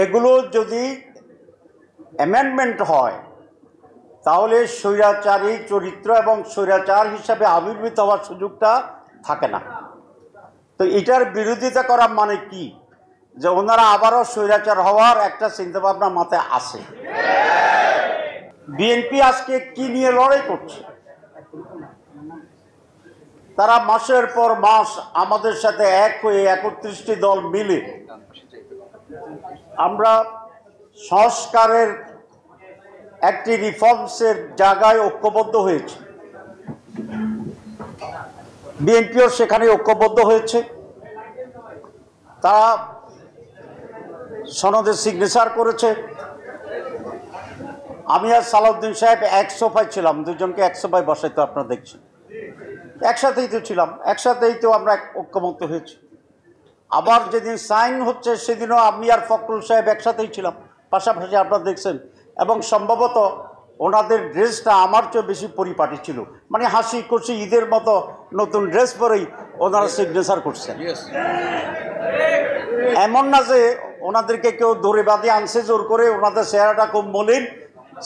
এগুলো যদি অ্যামেন্ডমেন্ট হয় তাহলে স্বৈরাচারী চরিত্র এবং স্বৈরাচার হিসাবে আবির্ভূত হওয়ার সুযোগটা থাকে না। তো এটার বিরোধিতা করা মানে কি, যে ওনারা আবারও স্বৈরাচার হওয়ার একটা চিন্তাভাবনা মাথায় আসে। বিএনপি আজকে কি নিয়ে লড়াই করছে? তারা মাসের পর মাস আমাদের সাথে এক হয়ে 31টি দল মিলে আমরা সংস্কারের একটি রিফর্মসের জায়গায় ঐক্যবদ্ধ হয়েছে। বিএনপিও সেখানে ঐক্যবদ্ধ হয়েছে। তারা সনদে সিগনেচার করেছে। আমি আর সালাউদ্দিন সাহেব এক সোফায় ছিলাম, দুজনকে এক সোফায় বসাইতো, আপনারা দেখছেন। একসাথেই তো ছিলাম, একসাথেই তো আমরা ঐক্যমত্য হয়েছি। আবার যেদিন সাইন হচ্ছে সেদিনও আমি আর ফখরুল সাহেব একসাথেই ছিলাম, পাশাপাশি আপনারা দেখছেন। এবং সম্ভবত ওনাদের ড্রেসটা আমার চেয়ে বেশি পরিপাটি ছিল, মানে হাসি খুশি ঈদের মতো নতুন ড্রেস পরেই ওনারা সিগনেচার করছেন। এমন না যে ওনাদেরকে কেউ ধরে বাঁধে আনছে জোর করে, ওনাদের চেহারাটা খুব মলিন,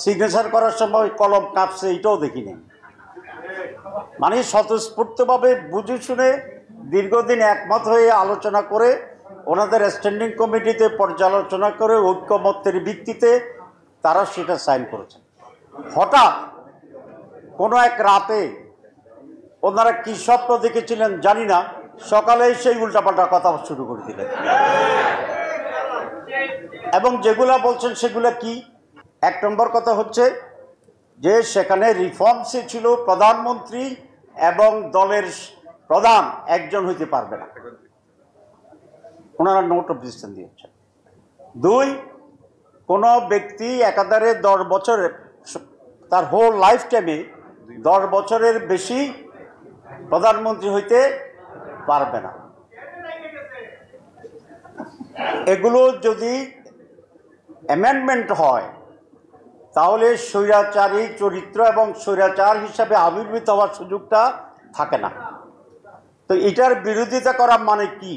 সিগনেচার করার সময় কলম কাঁপছে, এটাও দেখিনি। মানে স্বতঃস্ফূর্তভাবে বুঝে শুনে দীর্ঘদিন একমত হয়ে আলোচনা করে ওনাদের স্ট্যান্ডিং কমিটিতে পর্যালোচনা করে ঐক্যমত্যের ভিত্তিতে তারা সেটা সাইন করেছেন। হঠাৎ কোনো এক রাতে ওনারা কী স্বপ্ন দেখেছিলেন জানি না, সকালে সেই উল্টাপাল্টা কথা শুরু করে দিলেন। এবং যেগুলা বলছেন সেগুলা কি? এক নম্বর কথা হচ্ছে যে সেখানে রিফর্মসে ছিল প্রধানমন্ত্রী এবং দলের প্রধান একজন হইতে পারবে না, ওনারা নোট অফ ডিসিশন দিয়েছেন। দুই, কোনো ব্যক্তি একাধারে 10 বছর, তার হোল লাইফ টাইমে 10 বছরের বেশি প্রধানমন্ত্রী হইতে পারবে না। এগুলো যদি অ্যামেন্ডমেন্ট হয় তাহলে স্বৈরাচারী চরিত্র এবং স্বৈরাচার হিসাবে আবির্ভূত হওয়ার সুযোগটা থাকে না। তো এটার বিরোধিতা করা মানে কি,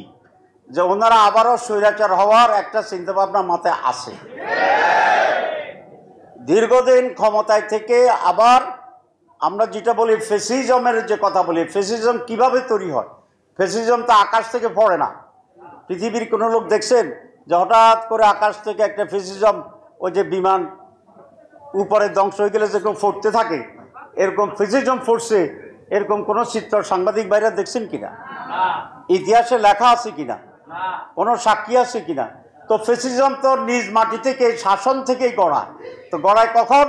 যে ওনারা আবারও স্বৈরাচার হওয়ার একটা চিন্তাভাবনা মাথায় আসে। দীর্ঘদিন ক্ষমতায় থেকে আবার আমরা যেটা বলি ফ্যাসিজমের যে কথা বলি, ফ্যাসিজম কিভাবে তৈরি হয়? ফ্যাসিজম তো আকাশ থেকে পড়ে না। পৃথিবীর কোনো লোক দেখছেন যে হঠাৎ করে আকাশ থেকে একটা ফ্যাসিজম, ওই যে বিমান উপরে ধ্বংস হয়ে গেলে যেরকম ফুটতে থাকে, এরকম ফ্যাসিজম ফুটছে, এরকম কোনো চিত্র সাংবাদিক বাইরে দেখছেন কিনা? ইতিহাসে লেখা আছে কিনা? কোনো সাক্ষী আছে কিনা? তো ফ্যাসিজম তো নিজ মাটি থেকে, শাসন থেকেই গড়া। তো গড়ায় কখন?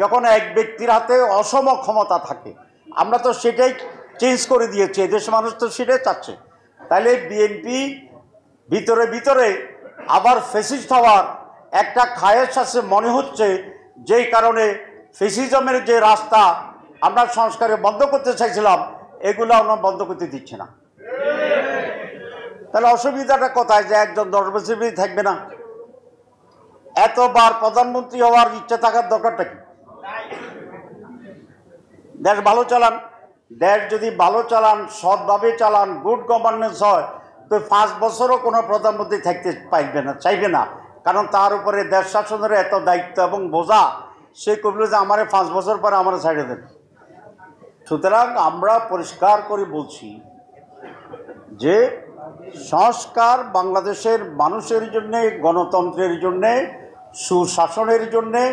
যখন এক ব্যক্তির হাতে অসম ক্ষমতা থাকে। আমরা তো সেটাই চেঞ্জ করে দিয়েছি, এদেশের মানুষ তো সেটাই চাচ্ছে। তাহলে বিএনপি ভিতরে ভিতরে আবার ফ্যাসিস্ট হওয়ার একটা খায়েশ আছে মনে হচ্ছে, যেই কারণে ফ্যাসিজমের যে রাস্তা আমরা সংস্কারে বন্ধ করতে চাইছিলাম, এগুলো আমরা বন্ধ করতে দিচ্ছে না। তাহলে অসুবিধাটা কোথায়, যে একজন 10 বছর থাকবে না? এতবার প্রধানমন্ত্রী হওয়ার ইচ্ছা থাকার দরকারটা কি? দেশ ভালো চালান। দেশ যদি ভালো চালান, সৎভাবে চালান, গুড গভর্নেন্স হয়, তো 5 বছরও কোনো প্রধানমন্ত্রী থাকতে পারবে না, চাইবে না। কারণ তার উপরে দেশ শাসনের এত দায়িত্ব এবং বোঝা, সে করল যে আমারে 5 বছর পরে আমার ছাড়ে দেন। সুতরাং আমরা পরিষ্কার করে বলছি যে সংস্কার বাংলাদেশের মানুষের জন্যে, গণতন্ত্রের জন্যে, সুশাসনের জন্যে,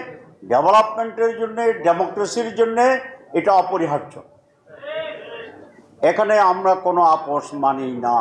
ডেভেলপমেন্টের জন্যে, ডেমোক্রেসির জন্যে এটা অপরিহার্য। এখানে আমরা কোনো আপোষ মানি না।